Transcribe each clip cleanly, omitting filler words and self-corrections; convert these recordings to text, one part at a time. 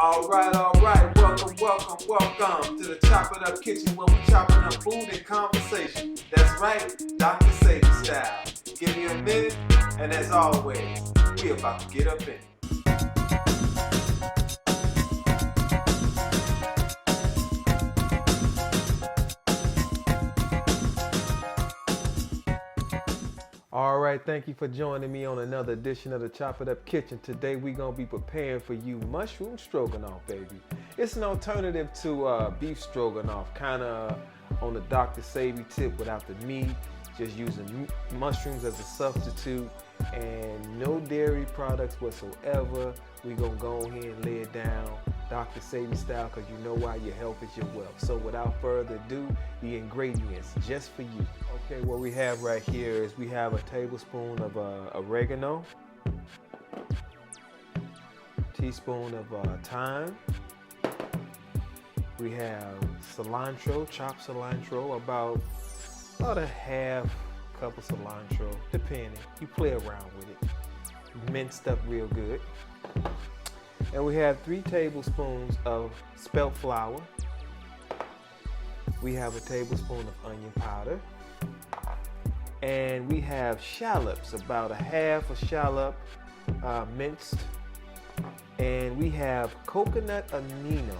All right. Welcome to the Chop It Up Kitchen where we're chopping up food and conversation. That's right, Dr. Sebi style. Give me a minute, and as always, we about to get up in it. All right, thank you for joining me on another edition of the Chop It Up Kitchen. Today we're going to be preparing for you mushroom stroganoff, baby. It's an alternative to beef stroganoff, kind of on the Dr. Sebi tip without the meat, just using mushrooms as a substitute and no dairy products whatsoever. We're going to go ahead and lay it down Dr. Sebi style because you know why your health is your wealth. So without further ado, the ingredients just for you. Okay, what we have right here is we have a tablespoon of oregano, teaspoon of thyme. We have cilantro, chopped cilantro, about a half cup of cilantro, depending. You play around with it. Minced up real good. And we have 3 tablespoons of spelt flour. We have a tablespoon of onion powder. And we have shallots, about a half a shallot minced. And we have coconut amino.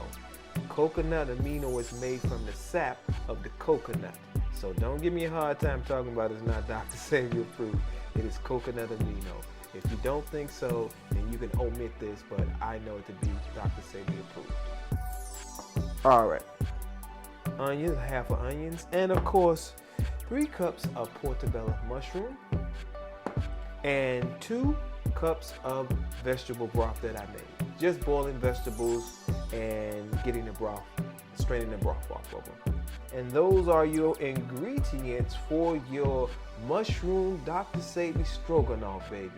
Coconut amino is made from the sap of the coconut. So don't give me a hard time talking about it's not Dr. Sebi approved. It is coconut amino. If you don't think so, then you can omit this, but I know it to be Dr. Sebi approved. All right. Onions, half of onions, and of course, 3 cups of portobello mushroom, and 2 cups of vegetable broth that I made. Just boiling vegetables and getting the broth, straining the broth off of them. And those are your ingredients for your mushroom Dr. Sebi stroganoff, baby.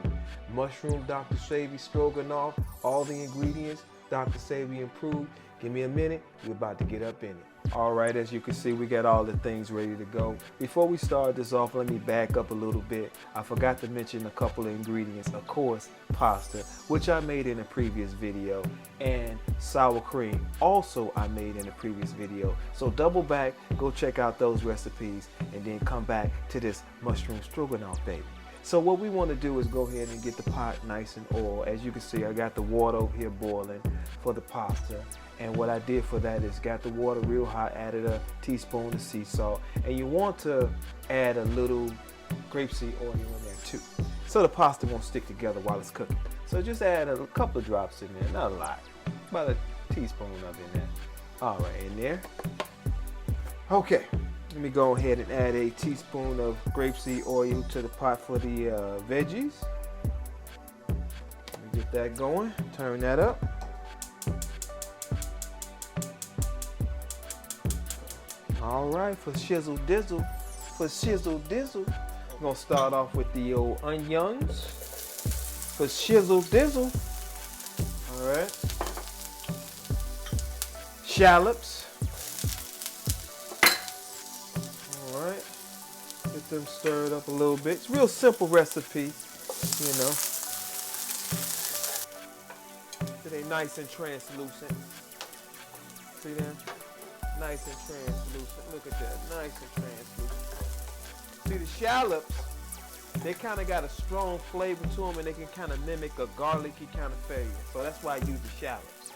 Mushroom Dr. Sebi stroganoff, all the ingredients, Dr. Sebi approved. Give me a minute, we're about to get up in it. All right, as you can see, we got all the things ready to go. Before we start this off, let me back up a little bit. I forgot to mention a couple of ingredients. Of course, pasta, which I made in a previous video, and sour cream, also I made in a previous video. So double back, go check out those recipes, and then come back to this mushroom stroganoff, baby. So what we want to do is go ahead and get the pot nice and oiled. As you can see, I got the water over here boiling for the pasta. And what I did for that is got the water real hot, added a teaspoon of sea salt. And you want to add a little grapeseed oil in there too, so the pasta won't stick together while it's cooking. So just add a couple of drops in there, not a lot, about a teaspoon of in there. All right, in there. Okay, let me go ahead and add a teaspoon of grapeseed oil to the pot for the veggies. Let me get that going, turn that up. All right, for shizzle dizzle, we're gonna start off with the old onions. For shizzle dizzle, all right. Shallots, all right. Get them stirred up a little bit. It's a real simple recipe, you know. So they nice and translucent. See them? Nice and translucent. Look at that, nice and translucent. See the shallots, they kind of got a strong flavor to them and they can kind of mimic a garlicky kind of flavor. So that's why I use the shallots.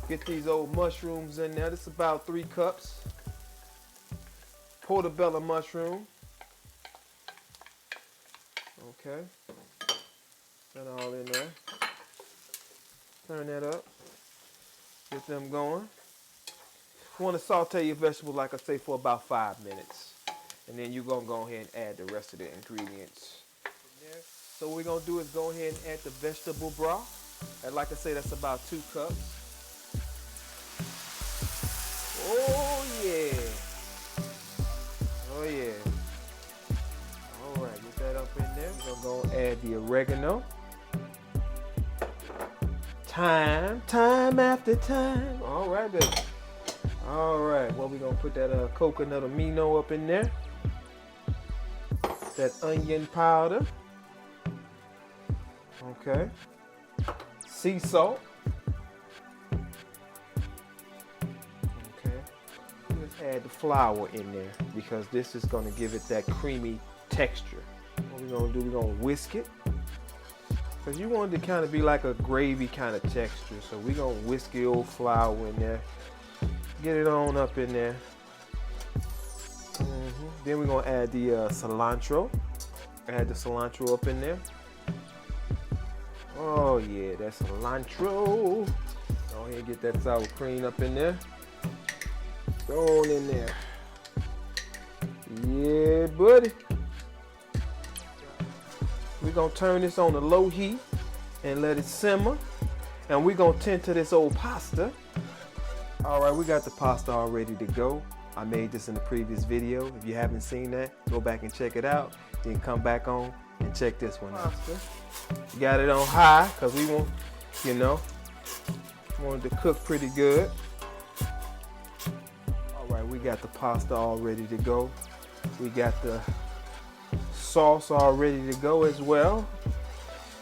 Get these old mushrooms in there. This is about 3 cups. Portobello mushroom. Okay. That all in there. Turn that up, get them going. You want to saute your vegetables, like I say, for about 5 minutes. And then you're going to go ahead and add the rest of the ingredients. So what we're going to do is go ahead and add the vegetable broth. And like I say, that's about 2 cups. Oh yeah. Oh yeah. All right, get that up in there. We're going to go add the oregano. Time after time. All right, baby. All right, well, we're going to put that coconut amino up in there. That onion powder. Okay. Sea salt. Okay. Let's add the flour in there because this is going to give it that creamy texture. What we're going to do, we're going to whisk it. Because you want it to kind of be like a gravy kind of texture. So we're going to whisk the old flour in there. Get it on up in there. Then we're going to add the cilantro. Add the cilantro up in there. Oh yeah, that's cilantro. Go ahead and get that sour cream up in there. Go on in there. Yeah, buddy. We're going to turn this on a low heat and let it simmer. And we're going to tend to this old pasta. All right, we got the pasta all ready to go. I made this in the previous video. If you haven't seen that, go back and check it out. Then come back on and check this one out. Got it on high because we want, you know, wanted to cook pretty good. All right, we got the pasta all ready to go. We got the sauce all ready to go as well.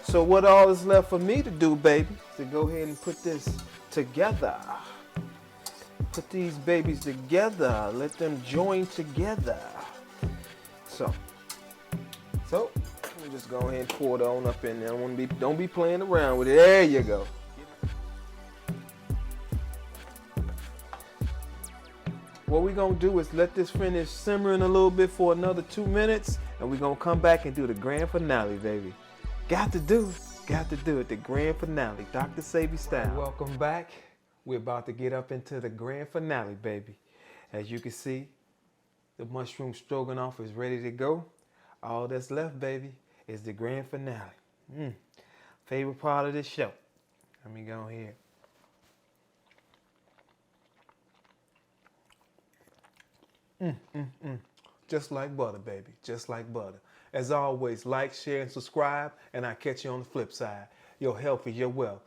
So what all is left for me to do, baby, is to go ahead and put this together. Put these babies together. Let them join together. So let me just go ahead and pour it on up in there. Don't be playing around with it. There you go. What we're gonna do is let this finish simmering a little bit for another 2 minutes, and we're gonna come back and do the grand finale, baby. Got to do it, the grand finale, Dr. Sebi style. Welcome back. We're about to get up into the grand finale, baby. As you can see, the mushroom stroganoff is ready to go. All that's left, baby, is the grand finale. Favorite part of this show. Let me go here. Just like butter, baby, just like butter. As always, like, share, and subscribe, and I'll catch you on the flip side. Your health is your wealth.